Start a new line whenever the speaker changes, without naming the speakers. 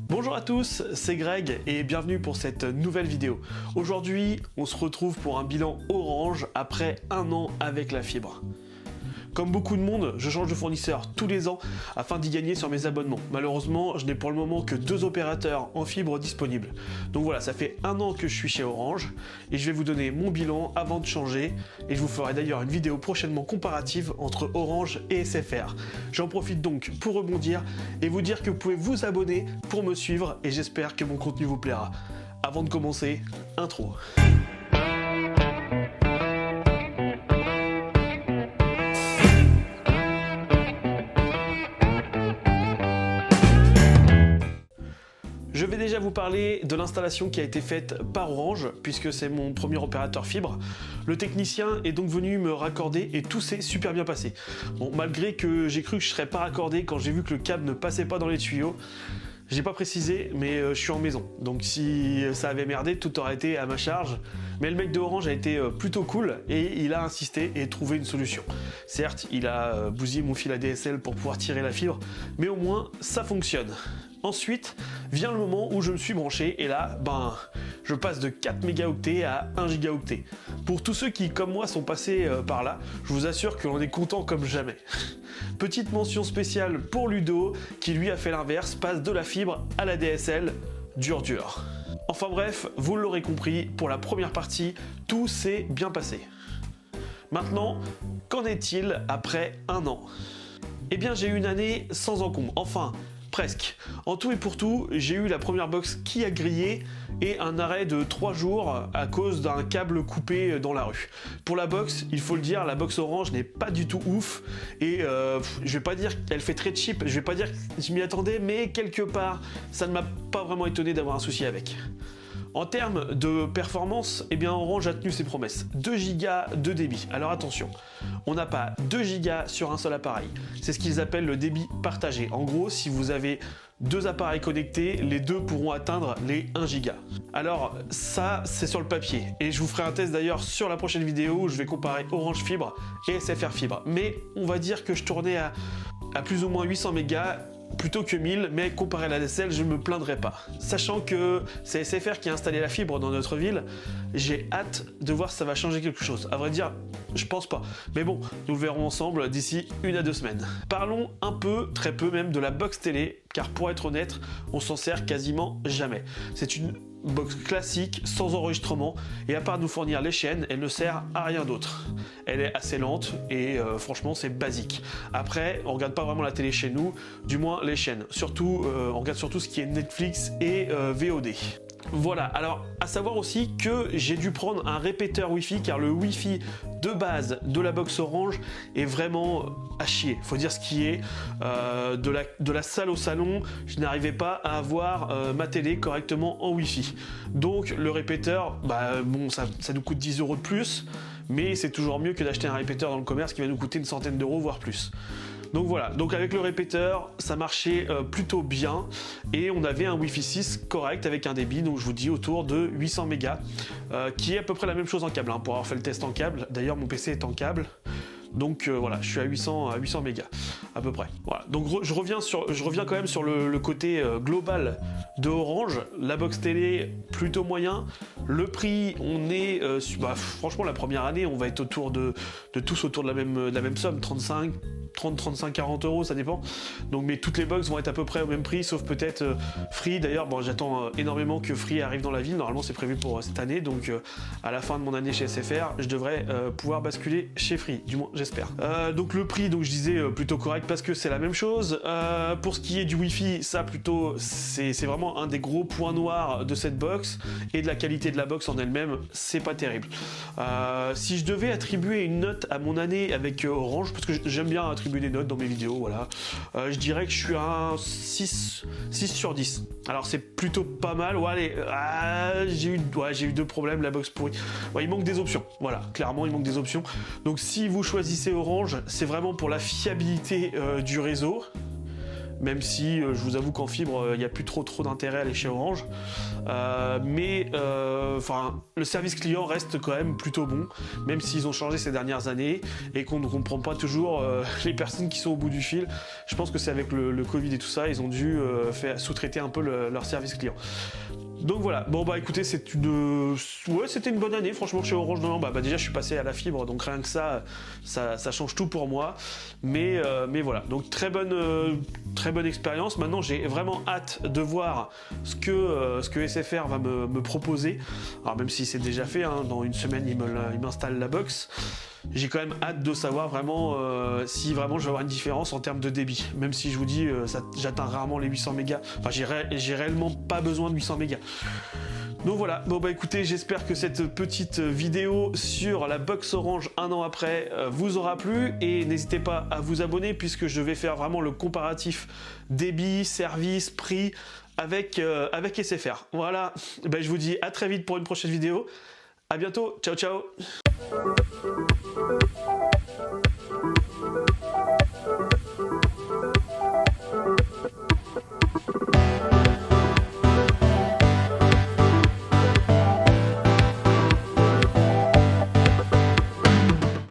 Bonjour à tous, c'est Greg et bienvenue pour cette nouvelle vidéo. Aujourd'hui, on se retrouve pour un bilan Orange après un an avec la fibre. Comme beaucoup de monde, je change de fournisseur tous les ans afin d'y gagner sur mes abonnements. Malheureusement, je n'ai pour le moment que 2 opérateurs en fibre disponibles. Donc voilà, ça fait un an que je suis chez Orange et je vais vous donner mon bilan avant de changer. Et je vous ferai d'ailleurs une vidéo prochainement comparative entre Orange et SFR. J'en profite donc pour rebondir et vous dire que vous pouvez vous abonner pour me suivre et j'espère que mon contenu vous plaira. Avant de commencer, intro. Je vais déjà vous parler de l'installation qui a été faite par Orange, puisque c'est mon premier opérateur fibre. Le technicien est donc venu me raccorder et tout s'est super bien passé. Bon, malgré que j'ai cru que je serais pas raccordé quand j'ai vu que le câble ne passait pas dans les tuyaux, j'ai pas précisé, mais je suis en maison. Donc si ça avait merdé, tout aurait été à ma charge. Mais le mec de Orange a été plutôt cool et il a insisté et trouvé une solution. Certes, il a bousillé mon fil ADSL pour pouvoir tirer la fibre, mais au moins ça fonctionne. Ensuite, vient le moment où je me suis branché et là, je passe de 4 mégaoctets à 1 gigaoctet. Pour tous ceux qui, comme moi, sont passés par là, je vous assure que l'on est content comme jamais. Petite mention spéciale pour Ludo, qui lui a fait l'inverse, passe de la fibre à la DSL, dur. Enfin bref, vous l'aurez compris, pour la première partie, tout s'est bien passé. Maintenant, qu'en est-il après un an? Eh bien, j'ai eu une année sans encombre, enfin, presque. En tout et pour tout, j'ai eu la première box qui a grillé et un arrêt de 3 jours à cause d'un câble coupé dans la rue. Pour la box, il faut le dire, la box Orange n'est pas du tout ouf et je vais pas dire qu'elle fait très cheap, je vais pas dire que je m'y attendais, mais quelque part, ça ne m'a pas vraiment étonné d'avoir un souci avec. En termes de performance, eh bien Orange a tenu ses promesses. 2 Go de débit. Alors attention, on n'a pas 2 Go sur un seul appareil. C'est ce qu'ils appellent le débit partagé. En gros, si vous avez 2 appareils connectés, les deux pourront atteindre les 1 Go. Alors ça, c'est sur le papier. Et je vous ferai un test d'ailleurs sur la prochaine vidéo où je vais comparer Orange Fibre et SFR Fibre. Mais on va dire que je tournais à plus ou moins 800 mégas plutôt que 1000, mais comparé à la DSL, je ne me plaindrai pas. Sachant que c'est SFR qui a installé la fibre dans notre ville, j'ai hâte de voir si ça va changer quelque chose. À vrai dire, je pense pas. Mais bon, nous le verrons ensemble d'ici 1 à 2 semaines. Parlons un peu, très peu même, de la box télé, car pour être honnête, on s'en sert quasiment jamais. C'est une box classique, sans enregistrement, et à part nous fournir les chaînes, elle ne sert à rien d'autre. Elle est assez lente et franchement c'est basique. Après, on regarde pas vraiment la télé chez nous, du moins les chaînes. Surtout, on regarde surtout ce qui est Netflix et VOD. Voilà, alors à savoir aussi que j'ai dû prendre un répéteur Wi-Fi car le Wi-Fi de base de la box Orange est vraiment à chier. Faut dire ce qui est, de la salle au salon, je n'arrivais pas à avoir ma télé correctement en Wi-Fi. Donc le répéteur, bon, ça nous coûte 10 € de plus, mais c'est toujours mieux que d'acheter un répéteur dans le commerce qui va nous coûter une centaine d'euros voire plus. Donc voilà, donc avec le répéteur, ça marchait plutôt bien et on avait un Wi-Fi 6 correct avec un débit, donc je vous dis autour de 800 mégas, qui est à peu près la même chose en câble, pour avoir fait le test en câble. D'ailleurs mon PC est en câble, donc voilà, je suis à 800 mégas à peu près. Voilà, donc je reviens quand même sur le côté global de Orange. La box télé plutôt moyen. Le prix, on est franchement la première année, on va être autour de tous autour de la même somme, 30-40 €, ça dépend. Donc, mais toutes les box vont être à peu près au même prix, sauf peut-être Free. D'ailleurs, bon, j'attends énormément que Free arrive dans la ville. Normalement, c'est prévu pour cette année. Donc, à la fin de mon année chez SFR, je devrais pouvoir basculer chez Free. Du moins, j'espère. Donc, le prix, donc je disais plutôt correct parce que c'est la même chose. Pour ce qui est du Wi-Fi, ça plutôt, c'est vraiment un des gros points noirs de cette box et de la qualité de la box en elle-même, c'est pas terrible. Si je devais attribuer une note à mon année avec Orange, parce que j'aime bien attribuer des notes dans mes vidéos, voilà. Je dirais que je suis à un 6 sur 10. Alors c'est plutôt pas mal. Ouais, allez, j'ai eu 2 problèmes, la box pourrie. Ouais, il manque des options. Voilà, clairement il manque des options. Donc si vous choisissez Orange, c'est vraiment pour la fiabilité du réseau. même si je vous avoue qu'en fibre, il n'y a plus trop d'intérêt à aller chez Orange. Le service client reste quand même plutôt bon, même s'ils ont changé ces dernières années et qu'on ne comprend pas toujours les personnes qui sont au bout du fil. Je pense que c'est avec le Covid et tout ça, ils ont dû sous-traiter un peu leur service client. Donc voilà, bon bah écoutez, c'était une bonne année franchement chez Orange. Non, déjà je suis passé à la fibre, donc rien que ça change tout pour moi. Mais voilà, donc très bonne expérience. Maintenant j'ai vraiment hâte de voir ce que SFR va me proposer. Alors même si c'est déjà fait, hein, dans une semaine il m'installe la box. J'ai quand même hâte de savoir vraiment si vraiment je vais avoir une différence en termes de débit. Même si je vous dis, j'atteins rarement les 800 mégas. Enfin, j'ai réellement pas besoin de 800 mégas. Donc voilà, bon bah écoutez, j'espère que cette petite vidéo sur la box Orange un an après vous aura plu. Et n'hésitez pas à vous abonner puisque je vais faire vraiment le comparatif débit, service, prix avec SFR. Voilà, bah, je vous dis à très vite pour une prochaine vidéo. À bientôt, ciao ciao.